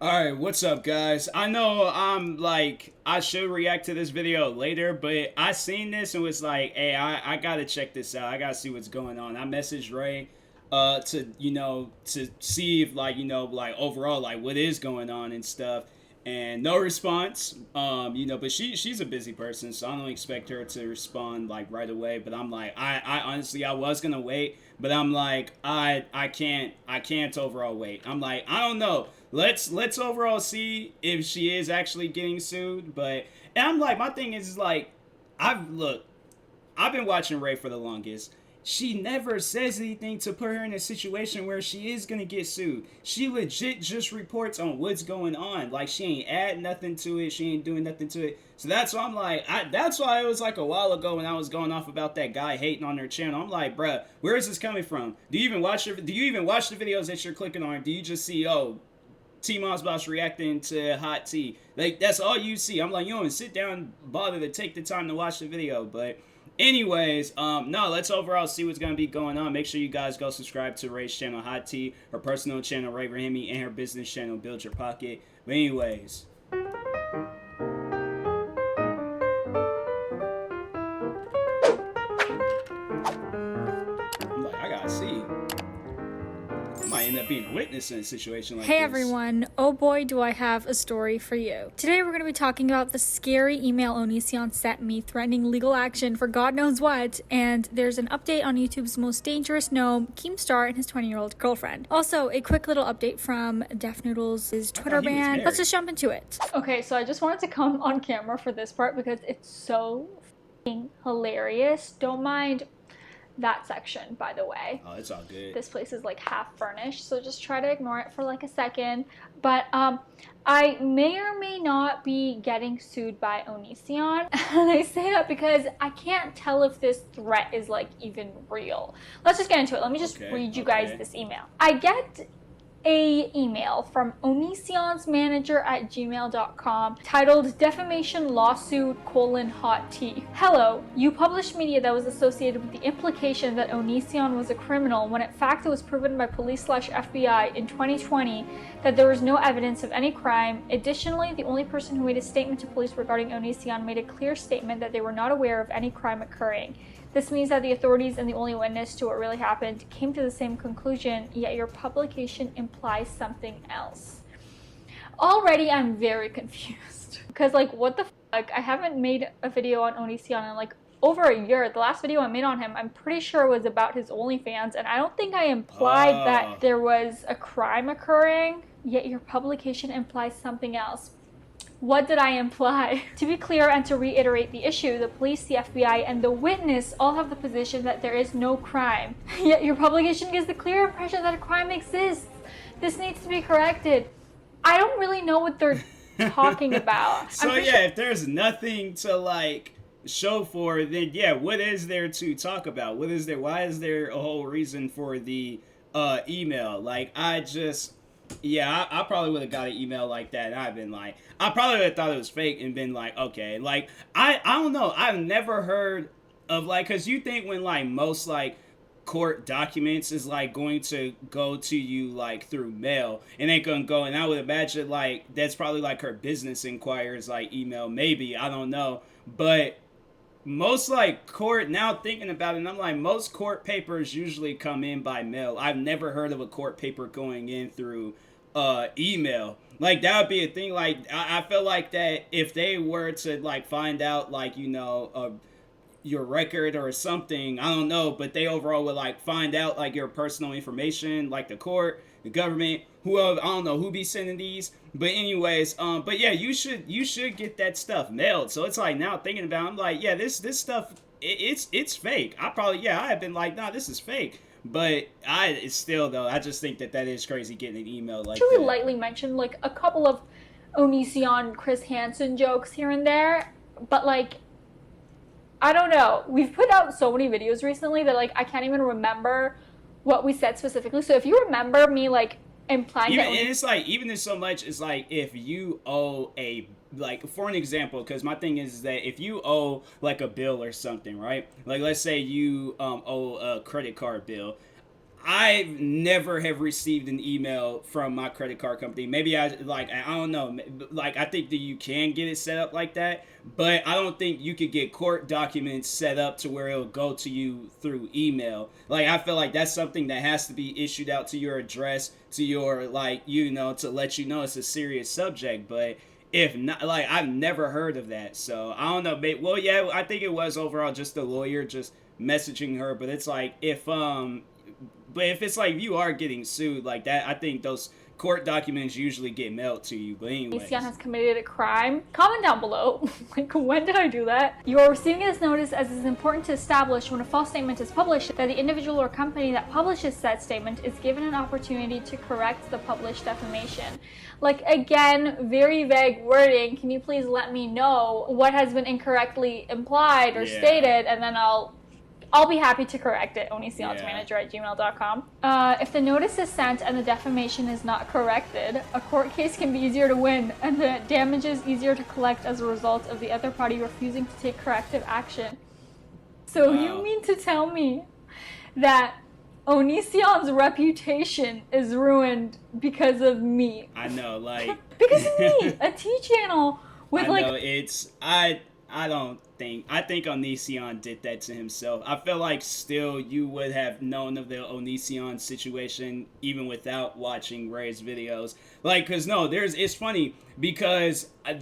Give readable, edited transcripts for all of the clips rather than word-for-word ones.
Alright, what's up guys? I know I should react to this video later, but I seen this and was like, hey, I gotta check this out. I gotta see what's going on. I messaged Ray to see if like overall like what is going on and stuff. And no response. But she's a busy person, so I don't expect her to respond like right away. But I'm like, I honestly I was gonna wait, but I'm like, I can't overall wait. I'm like, I don't know. Let's overall see if she is actually getting sued. But and I'm like, my thing is like, I've been watching Ray for the longest. She never says anything to put her in a situation where she is gonna get sued. She legit just reports on what's going on. Like she ain't add nothing to it. She ain't doing nothing to it. So that's why I'm like, that's why it was like a while ago when I was going off about that guy hating on her channel. I'm like, bruh, where is this coming from? Do you even watch the videos that you're clicking on? Do you just see TMossBoss reacting to hot tea? Like that's all you see. I'm like, you don't even sit down, bother to take the time to watch the video, but. Anyways, no, let's overall see what's gonna be going on. Make sure you guys go subscribe to Ray's channel, Hot Tea, her personal channel, Ray Rahimi, and her business channel, Build Your Pocket. But anyways, I'm like, I gotta see. I might end up being a witness in a situation like this. Hey everyone, oh boy do I have a story for you. Today we're going to be talking about the scary email Onision sent me threatening legal action for God knows what, and there's an update on YouTube's most dangerous gnome, Keemstar, and his 20-year-old girlfriend. Also, a quick little update from Def Noodles' Twitter ban. Let's just jump into it. Okay, so I just wanted to come on camera for this part because it's so f***ing hilarious. Don't mind that section, by the way. Oh, it's all good. This place is like half furnished, so just try to ignore it for like a second. But I may or may not be getting sued by Onision, and I say that because I can't tell if this threat is like even real. Let's just get into it. Let me just read you guys this email. I get a email from Onision's manager at gmail.com titled defamation lawsuit : hot tea. Hello, you published media that was associated with the implication that Onision was a criminal when in fact it was proven by police/FBI in 2020 that there was no evidence of any crime. Additionally, the only person who made a statement to police regarding Onision made a clear statement that they were not aware of any crime occurring. This means that the authorities and the only witness to what really happened came to the same conclusion, yet your publication implies something else. Already, I'm very confused. Because, like, what the fuck? I haven't made a video on Onision in, like, over a year. The last video I made on him, I'm pretty sure was about his OnlyFans, and I don't think I implied that there was a crime occurring, yet your publication implies something else. What did I imply? To be clear and to reiterate the issue, the police, the FBI, and the witness all have the position that there is no crime. Yet your publication gives the clear impression that a crime exists. This needs to be corrected. I don't really know what they're talking about. So yeah, if there's nothing to like show for, then yeah, what is there to talk about? Why is there a whole reason for the email? Like I probably would have got an email like that, and I've been like, I probably would have thought it was fake and been like, okay, like, I don't know, I've never heard of, like, because you think when, like, most, like, court documents is, like, going to go to you, like, through mail, and ain't gonna go, and I would imagine, like, that's probably, like, her business inquires, like, email, maybe, I don't know, but most like court, now thinking about it, and I'm like, most court papers usually come in by mail. I've never heard of a court paper going in through email. Like that would be a thing. Like I feel like that if they were to like find out like your record or something, I don't know, but they overall would like find out like your personal information, like the court, the government, whoever, I don't know who be sending these, but anyways, but yeah, you should get that stuff mailed. So it's like now thinking about it, I'm like, yeah, this stuff, it's fake. I have been like, nah, this is fake. But it's still though, I just think that is crazy getting an email like that. Lightly mentioned like a couple of Onision, Chris Hansen jokes here and there, but like, I don't know. We've put out so many videos recently that like I can't even remember what we said specifically. So if you remember me like implying and it's like, even if so much, it's like if you owe a, like for an example, because my thing is that if you owe like a bill or something, right? Like let's say you owe a credit card bill. I never have received an email from my credit card company. Maybe I don't know. Like I think that you can get it set up like that, but I don't think you could get court documents set up to where it'll go to you through email. Like I feel like that's something that has to be issued out to your address, to your to let you know it's a serious subject. But if not, like I've never heard of that, so I don't know. Well, yeah, I think it was overall just the lawyer just messaging her, but it's like but if it's like you are getting sued like that, I think those court documents usually get mailed to you. But anyways. Onision has committed a crime. Comment down below. Like, when did I do that? You are receiving this notice as it is important to establish when a false statement is published that the individual or company that publishes said statement is given an opportunity to correct the published defamation. Like, again, very vague wording. Can you please let me know what has been incorrectly implied or stated, and then I'll be happy to correct it. onisionmanager@gmail.com. If the notice is sent and the defamation is not corrected, a court case can be easier to win and the damages easier to collect as a result of the other party refusing to take corrective action. So you mean to tell me that Onision's reputation is ruined because of me? I know, like... because of me! A T channel with I think Onision did that to himself. I feel like still you would have known of the Onision situation even without watching Ray's videos. Like, cause no, it's funny because I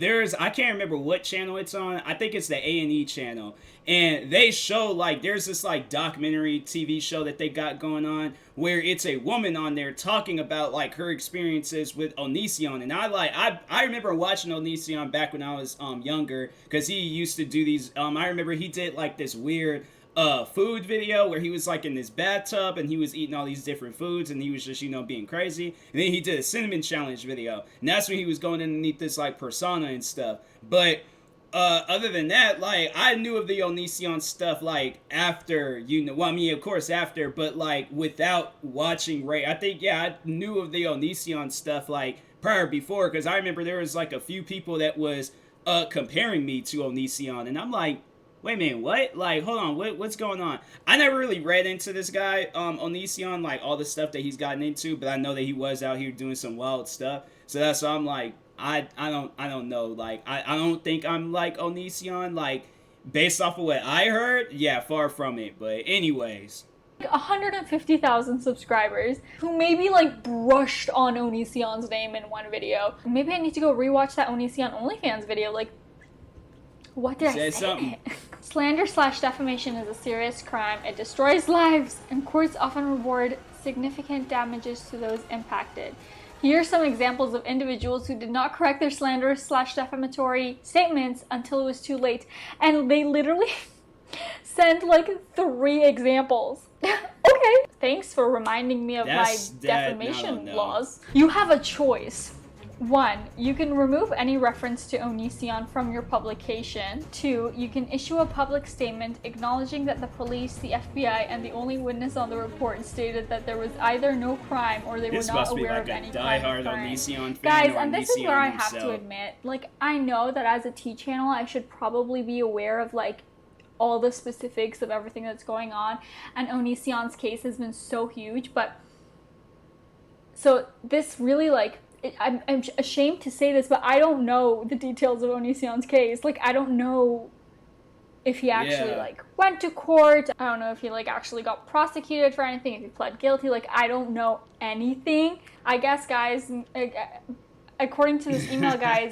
can't remember what channel it's on. I think it's the A&E channel. And they show there's this documentary TV show that they got going on where it's a woman on there talking about her experiences with Onision. And I remember watching Onision back when I was younger, because he used to do these I remember he did this weird food video where he was in this bathtub and he was eating all these different foods and he was just being crazy. And then he did a cinnamon challenge video, and that's when he was going underneath this persona and stuff. But other than that, I knew of the Onision stuff, after, of course after, but, without watching Ray. I think, I knew of the Onision stuff, before, because I remember there was, a few people that was, comparing me to Onision, and I'm like, wait a minute, what? Hold on, what's going on? I never really read into this guy, Onision, all the stuff that he's gotten into, but I know that he was out here doing some wild stuff, so that's why I'm like, I don't know, I don't think I'm like Onision, based off of what I heard, far from it, but anyways. 150,000 subscribers who maybe brushed on Onision's name in one video. Maybe I need to go rewatch that Onision OnlyFans video, what did I say? Slander/defamation is a serious crime. It destroys lives, and courts often reward significant damages to those impacted. Here are some examples of individuals who did not correct their slander/defamatory statements until it was too late. And they literally sent 3 examples. Okay. Thanks for reminding me of my defamation laws. You have a choice. 1. You can remove any reference to Onision from your publication. 2. You can issue a public statement acknowledging that the police, the FBI, and the only witness on the report stated that there was either no crime or they were not aware of any crime. Guys, and this is where I have to admit, I know that as a T channel, I should probably be aware of all the specifics of everything that's going on, and Onision's case has been so huge, but so this really I'm ashamed to say this, but I don't know the details of Onision's case. I don't know if he actually went to court. I don't know if he actually got prosecuted for anything, if he pled guilty. I don't know anything. I guess, guys, according to this email, guys,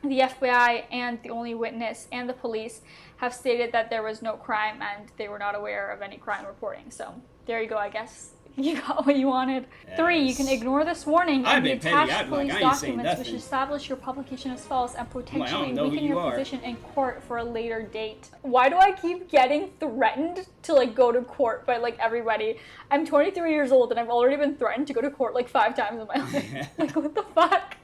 the FBI and the only witness and the police have stated that there was no crime and they were not aware of any crime reporting. So there you go, I guess. You got what you wanted. Yes. 3. You can ignore this warning and the attached police documents which establish your publication is false and potentially weaken your position in court for a later date. Why do I keep getting threatened to go to court by everybody? I'm 23 years old and I've already been threatened to go to court 5 times in my life. What the fuck?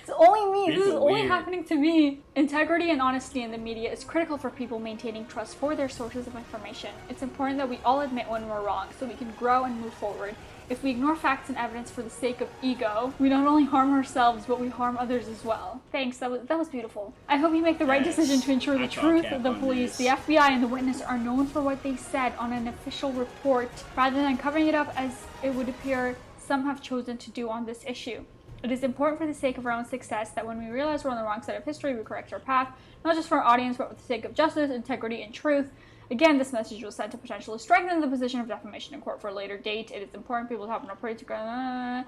It's only me. This is only happening According to me, integrity and honesty in the media is critical for people maintaining trust for their sources of information. It's important that we all admit when we're wrong so we can grow and move forward. If we ignore facts and evidence for the sake of ego, we not only harm ourselves, but we harm others as well. Thanks, that was beautiful. I hope you make the right decision to ensure the truth, the police, the FBI, and the witness are known for what they said on an official report, rather than covering it up as it would appear some have chosen to do on this issue. It is important for the sake of our own success that when we realize we're on the wrong side of history, we correct our path, not just for our audience, but for the sake of justice, integrity, and truth. Again, this message was sent to potentially strengthen the position of defamation in court for a later date. It is important people to have an opportunity to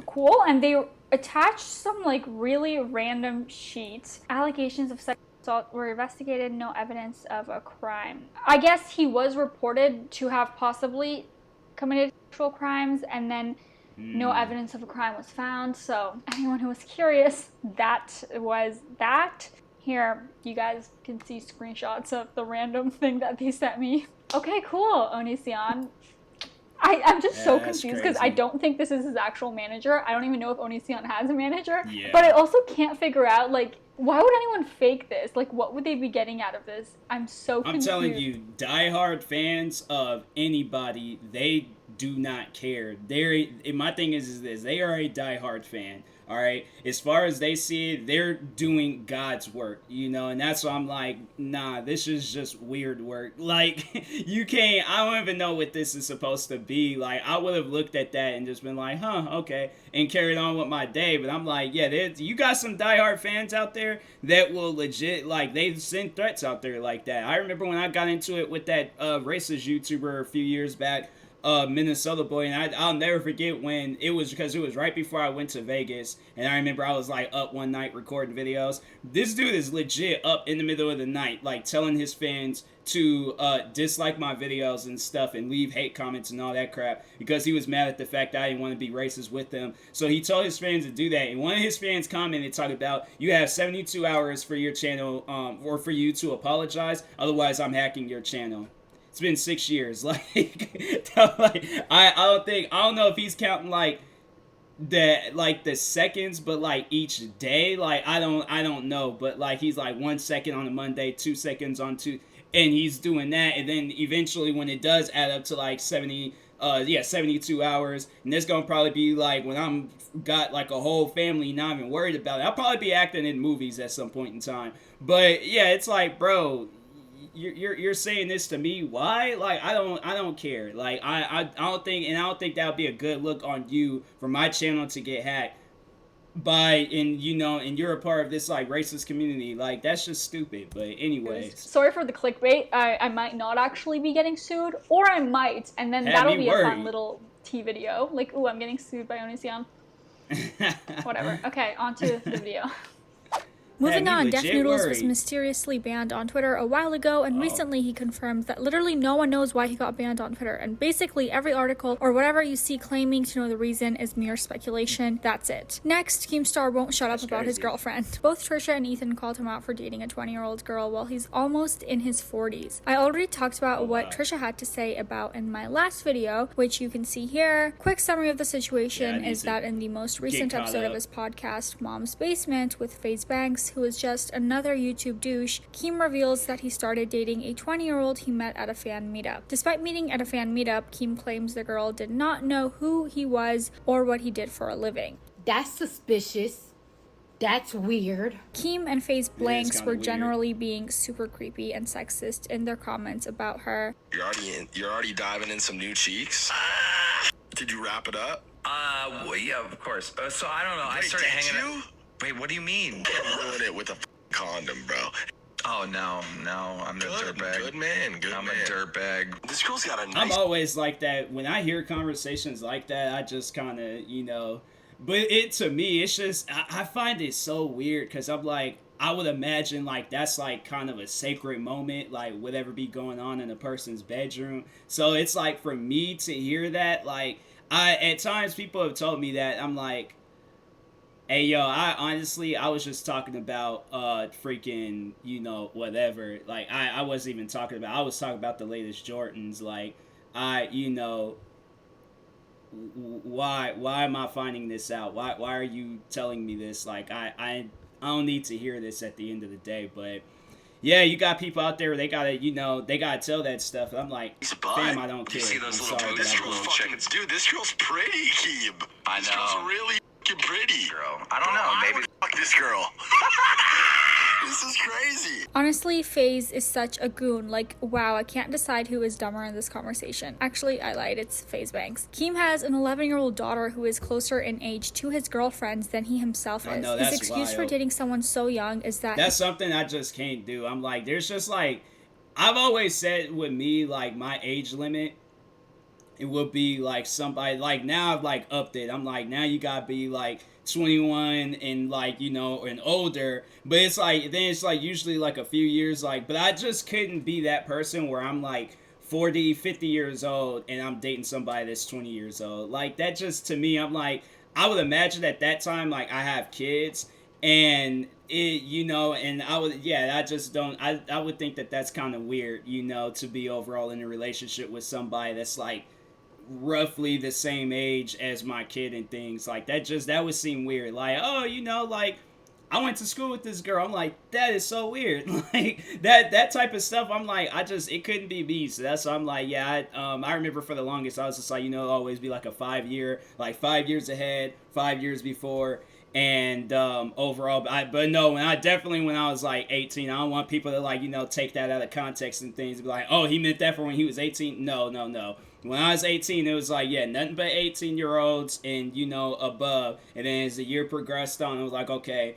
Cool, and they attached some like really random sheets. Allegations of sexual assault were investigated, no evidence of a crime. I guess he was reported to have possibly committed sexual crimes, and then no evidence of a crime was found. So anyone who was curious, that was that. Here, you guys can see screenshots of the random thing that they sent me. Okay, cool, Onision. I'm just so confused because I don't think this is his actual manager. I don't even know if Onision has a manager. Yeah. But I also can't figure out, like, why would anyone fake this? Like, what would they be getting out of this? I'm so confused. I'm telling you, diehard fans of anybody, they do not care. My thing is this: they are a diehard fan. All right, as far as they see it, they're doing God's work, you know, and that's why I'm like, nah, this is just weird work. Like, you can't, I don't even know what this is supposed to be. Like, I would have looked at that and just been like, huh, okay, and carried on with my day. But I'm like, yeah, you got some diehard fans out there that will legit, like, they send threats out there like that. I remember when I got into it with that racist YouTuber a few years back, Minnesota boy, and I'll never forget when it was, because it was right before I went to Vegas, and I remember I was like up one night recording videos. This dude is legit up in the middle of the night, like telling his fans to dislike my videos and stuff and leave hate comments and all that crap because he was mad at the fact that I didn't want to be racist with them. So he told his fans to do that, and one of his fans commented talking about, you have 72 hours for your channel or for you to apologize, otherwise I'm hacking your channel. It's been 6 years. Like, I don't know if he's counting like the seconds, but like each day. Like, I don't know, but like he's like 1 second on a Monday, 2 seconds on two, and he's doing that, and then eventually when it does add up to like 72 hours, and this gonna probably be like when I'm got like a whole family, not even worried about it. I'll probably be acting in movies at some point in time. But yeah, it's like, bro, you're saying this to me? Why? Like, I don't care. Like, I don't think that would be a good look on you for my channel to get hacked and you're a part of this like racist community. Like, that's just stupid. But anyways, sorry for the clickbait. I might not actually be getting sued, or I might, and then that'll be a fun little tea video. Like, ooh, I'm getting sued by Onision. Whatever. Okay, on to the video. Moving on, Def Noodles was mysteriously banned on Twitter a while ago, and recently he confirmed that literally no one knows why he got banned on Twitter, and basically every article or whatever you see claiming to know the reason is mere speculation. That's it. Next, Keemstar won't shut up about his girlfriend. Both Trisha and Ethan called him out for dating a 20-year-old girl while he's almost in his 40s. I already talked about what Trisha had to say about in my last video, which you can see here. Quick summary of the situation is that in the most recent episode of his podcast, Mom's Basement, with FaZe Banks, who is just another YouTube douche, Keem reveals that he started dating a 20-year-old he met at a fan meetup. Despite meeting at a fan meetup, Keem claims the girl did not know who he was or what he did for a living. That's suspicious. That's weird. Keem and FaZe Blanks were generally being super creepy and sexist in their comments about her. You're already diving in some new cheeks? Did you wrap it up? Well, yeah, of course. So I don't know. Wait, I started hanging you? Wait, what do you mean? Ruin it with a condom, bro. Oh, no, I'm a dirtbag. Good man, I'm a dirtbag. This girl's got a nice... I'm always like that. When I hear conversations like that, I just kind of, but to me, it's just, I find it so weird, because I'm like, I would imagine like that's like kind of a sacred moment, like whatever be going on in a person's bedroom. So it's like, for me to hear that, like, at times people have told me that, I'm like, hey, yo, I was just talking about freaking, whatever. Like, I wasn't even talking about, I was talking about the latest Jordans. Like, why am I finding this out? Why are you telling me this? Like, I don't need to hear this at the end of the day. But yeah, you got people out there, they gotta, they gotta tell that stuff. I'm like, fam, I don't care. You see those I'm little sorry, posts? but I don't. Dude, this girl's pretty, Keeb. I This know. girl's really pretty. Girl, I don't know. Maybe. Fuck this girl. This is crazy. Honestly, FaZe is such a goon. Like, wow, I can't decide who is dumber in this conversation. Actually, I lied, it's FaZe Banks. Keem has an 11-year-old daughter who is closer in age to his girlfriends than he himself is. I know, His that's excuse for wild. dating someone so young is that That's something I just can't do. I'm like, there's just like, I've always said with me, like, my age limit, it would be like somebody, like, now I've like upped it. I'm like, now you gotta be like 21 and like, and older. But it's like, then it's like usually like a few years, like, but I just couldn't be that person where I'm like 40, 50 years old and I'm dating somebody that's 20 years old. Like, that just, to me, I'm like, I would imagine at that time, like, I have kids and it, and I just don't, I would think that that's kind of weird, to be overall in a relationship with somebody that's like roughly the same age as my kid and things like that. That would seem weird. Like, oh, like, I went to school with this girl. I'm like, that is so weird. Like, that type of stuff. I'm like, it couldn't be me. So that's why I'm like, yeah. I remember for the longest, I was just like, always be like a 5 year, like 5 years ahead, 5 years before. And overall, but no, when I was like 18, I don't want people to like, take that out of context and things, be like, oh, he meant that for when he was 18. No. When I was 18, it was like, yeah, nothing but 18-year-olds and, above. And then as the year progressed on, it was like, okay,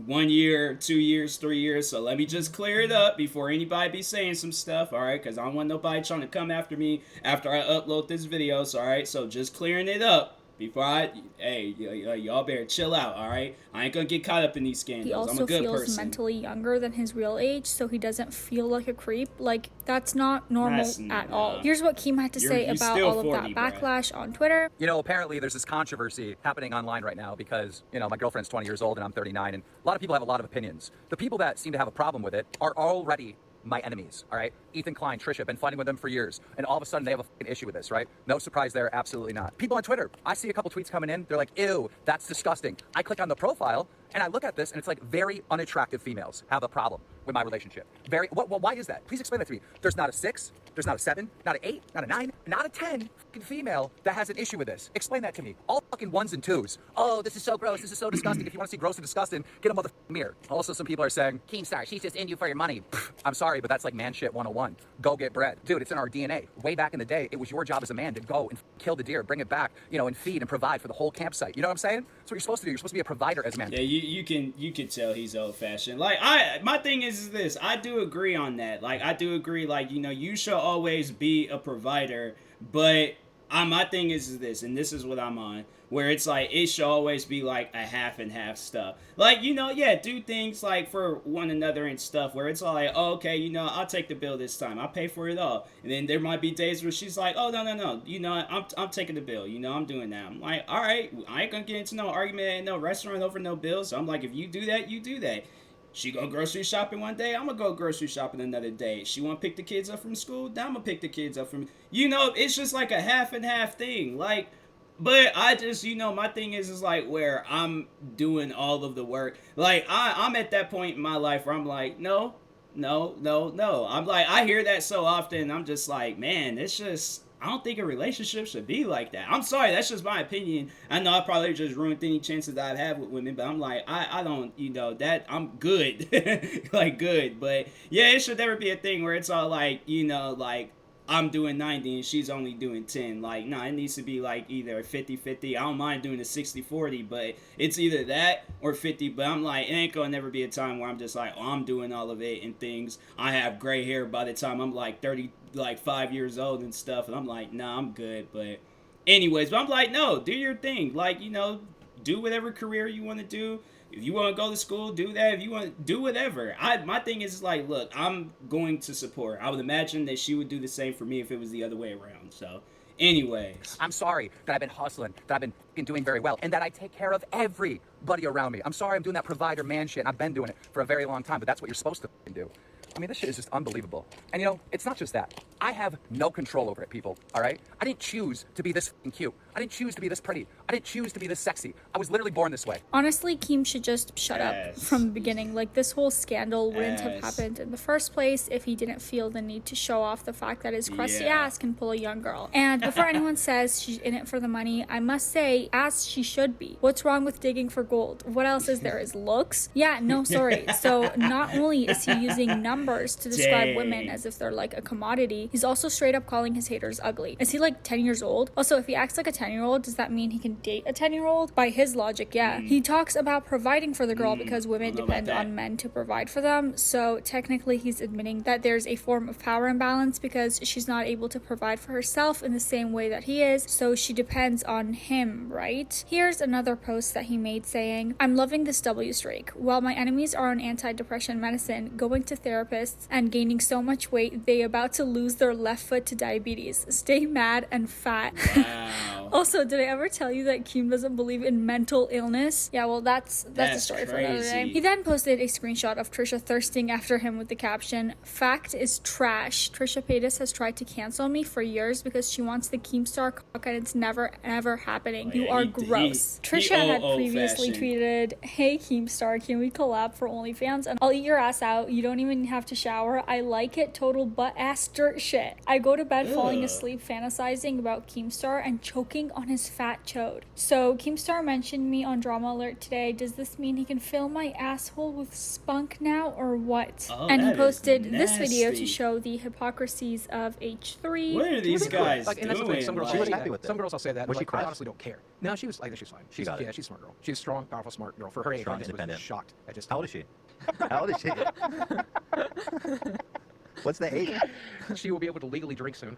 1 year, 2 years, 3 years. So let me just clear it up before anybody be saying some stuff, all right? Because I don't want nobody trying to come after me after I upload this video, all right? So just clearing it up. Before y'all better chill out, all right? I ain't gonna get caught up in these scandals. he also I'm a good feels person. mentally younger than his real age, so he doesn't feel like a creep. Like, that's not normal at all. Here's what Keem had to say you're about still all of 40, that backlash on Twitter. Apparently there's this controversy happening online right now because, my girlfriend's 20 years old and I'm 39, and a lot of people have a lot of opinions. The people that seem to have a problem with it are already my enemies, all right? Ethan Klein, Trisha, been fighting with them for years, and all of a sudden they have a fucking issue with this, right? No surprise there, absolutely not. People on Twitter, I see a couple tweets coming in, they're like, ew, that's disgusting. I click on the profile, and I look at this, and it's like very unattractive females have a problem with my relationship. Why is that? Please explain that to me. There's not a 6, there's not a 7, not an 8, not a 9, not a 10 fucking female that has an issue with this. Explain that to me. All fucking 1s and 2s. Oh, this is so gross, this is so disgusting. If you want to see gross and disgusting, get a motherfucking mirror. Also, some people are saying, Keemstar, she's just in you for your money. Pfft, I'm sorry, but that's like man shit 101. Go get bread. Dude, it's in our DNA. Way back in the day, it was your job as a man to go and kill the deer, bring it back, and feed and provide for the whole campsite. You know what I'm saying? That's what you're supposed to do. You're supposed to be a provider as a man. Yeah, you can tell he's old fashioned. Like, my thing is this. I do agree on that. Like, I do agree. Like, you should always be a provider. But my thing is this, and this is what I'm on, where it's like it should always be like a half and half stuff. Like, do things like for one another and stuff where it's all like, oh, okay, I'll take the bill this time. I'll pay for it all. And then there might be days where she's like, oh, no. I'm taking the bill. I'm doing that. I'm like, all right, I ain't gonna get into no argument in no restaurant over no bill. So I'm like, if you do that, you do that. She go grocery shopping one day, I'm gonna go grocery shopping another day. She wanna pick the kids up from school, then I'm gonna pick the kids up from, it's just like a half and half thing. Like, but I just, my thing is like where I'm doing all of the work. Like, I'm at that point in my life where I'm like, no. I'm like, I hear that so often. I'm just like, man, it's just, I don't think a relationship should be like that. I'm sorry, that's just my opinion. I know I probably just ruined any chances that I've had with women, but I'm like, I don't, that, I'm good. Like, good. But yeah, it should never be a thing where it's all like, like, I'm doing 90 and she's only doing 10. Like, nah, it needs to be like either 50-50. I don't mind doing a 60-40, but it's either that or 50. But I'm like, it ain't gonna never be a time where I'm just like, oh, I'm doing all of it and things. I have gray hair by the time I'm like 5 years old and stuff. And I'm like, nah, I'm good. But anyways, but I'm like, no, do your thing. Like, do whatever career you want to do. If you want to go to school, do that. If you want to do whatever. My thing is like, look, I'm going to support. I would imagine that she would do the same for me if it was the other way around. So, anyways. I'm sorry that I've been hustling, that I've been doing very well, and that I take care of everybody around me. I'm sorry I'm doing that provider man shit, and I've been doing it for a very long time, but that's what you're supposed to do. I mean, this shit is just unbelievable. And it's not just that. I have no control over it, people, all right? I didn't choose to be this f***ing cute. I didn't choose to be this pretty. I didn't choose to be this sexy. I was literally born this way. Honestly, Keem should just shut up from the beginning. Like, this whole scandal wouldn't have happened in the first place if he didn't feel the need to show off the fact that his crusty ass can pull a young girl. And before anyone says she's in it for the money, I must say, as she should be. What's wrong with digging for gold? What else is there? Is looks? Yeah, no, sorry. So not only is he using numbers to describe women as if they're like a commodity, he's also straight up calling his haters ugly. Is he like 10 years old? Also, if he acts like a 10-year-old, does that mean he can date a 10-year-old? By his logic, yeah. He talks about providing for the girl because women depend on men to provide for them. So technically he's admitting that there's a form of power imbalance because she's not able to provide for herself in the same way that he is, so she depends on him, right? Here's another post that he made saying, I'm loving this W streak. While my enemies are on anti-depression medicine, going to therapists, and gaining so much weight, they about to lose their left foot to diabetes. Stay mad and fat. Wow. Also, did I ever tell you that Keem doesn't believe in mental illness? Yeah, well, that's a story for another day. He then posted a screenshot of Trisha thirsting after him with the caption, fact is trash. Trisha Paytas has tried to cancel me for years because she wants the Keemstar cock and it's never ever happening. You are gross. Trisha had previously tweeted, hey Keemstar, can we collab for OnlyFans? And I'll eat your ass out. You don't even have to shower. I like it. Total butt ass dirt shit. I go to bed falling asleep fantasizing about Keemstar and choking on his fat chode. So Keemstar mentioned me on Drama Alert today. Does this mean he can fill my asshole with spunk now or what? And he posted this video to show the hypocrisies of H3. What are these guys like, and that's the doing? thing. Some girls, She was happy with it. some girls I'll say that. Was she Like, I crushed? honestly don't care. No, she was like, she's fine. She's got it. Yeah, she's a smart girl. She's a strong, powerful, smart girl for her age. Strong, I was independent. shocked. I just How old is she? How old is she? What's the age? She will be able to legally drink soon.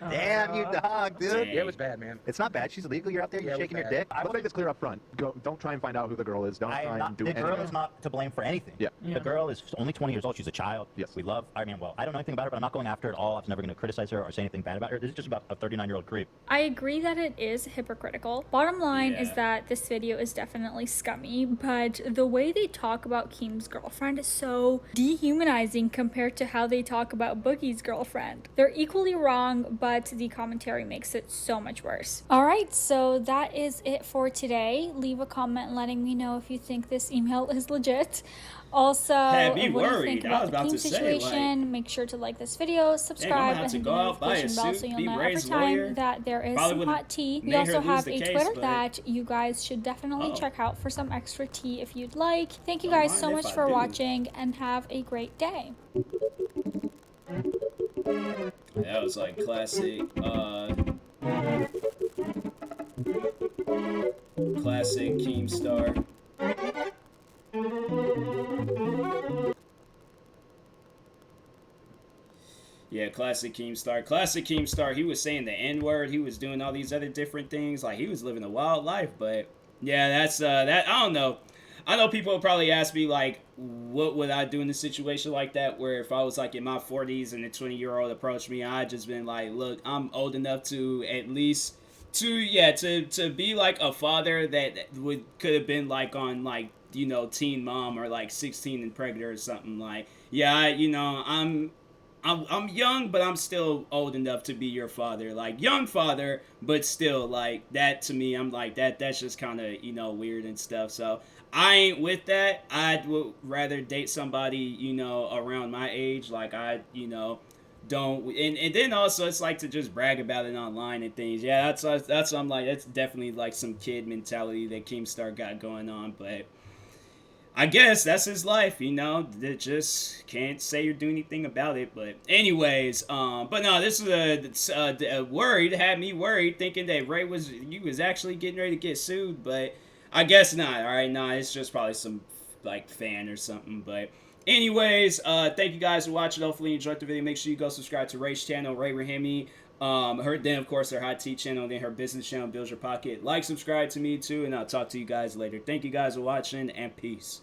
Damn, you dog, dude. Yeah, it was bad, man. It's not bad. She's illegal. You're out there. You're Yeah, it was shaking your bad. dick. I will make this clear up front. Don't try and find out who the girl is. Don't try and do the anything. girl is not to blame for anything. Yeah. The girl is only 20 years old. She's a child. Yes. We love, I mean, well, I don't know anything about her, but I'm not going after her at all. I was never going to criticize her or say anything bad about her. This is just about a 39-year-old creep. I agree that it is hypocritical. Bottom line is that this video is definitely scummy, but the way they talk about Keem's girlfriend is so dehumanizing compared to how they talk about Boogie's girlfriend. They're equally wrong, but the commentary makes it so much worse. Alright, so that is it for today. Leave a comment letting me know if you think this email is legit. Also, what do you think about the Keem situation? Make sure to like this video, subscribe, and hit the notification bell so you'll know every time that there is some hot tea. We also have a Twitter that you guys should definitely check out for some extra tea if you'd like. Thank you guys so much for watching and have a great day. That was like classic, classic Keemstar. Yeah, classic Keemstar. Classic Keemstar. He was saying the N-word. He was doing all these other different things. Like, he was living a wild life. But yeah, that's that. I don't know. I know people will probably ask me, like, what would I do in a situation like that, where if I was, like, in my 40s and a 20-year-old approached me, I'd just been like, look, I'm old enough to at least, to be, like, a father that could have been, like, on, like, you know, Teen Mom or, like, 16 and Pregnant or something. Like, yeah, you know, I'm young, but I'm still old enough to be your father. Like, young father, but still, like, that to me, I'm like, that's just kind of, you know, weird and stuff. So I ain't with that. I would rather date somebody, you know, around my age. Like, I, you know, don't. And then also, it's like to just brag about it online and things. Yeah, that's I'm like, that's definitely like some kid mentality that Keemstar got going on. But I guess that's his life, you know. That just can't say or do anything about it. But anyways, but no, this is a worried, had me worried, thinking that Ray was actually getting ready to get sued, but I guess not. All right, nah, it's just probably some like fan or something. But anyways, thank you guys for watching. Hopefully you enjoyed the video. Make sure you go subscribe to Ray's channel, Ray Rahimi. Then of course her hot tea channel, then her business channel, Build Your Pocket. Like, subscribe to me too, and I'll talk to you guys later. Thank you guys for watching, and peace.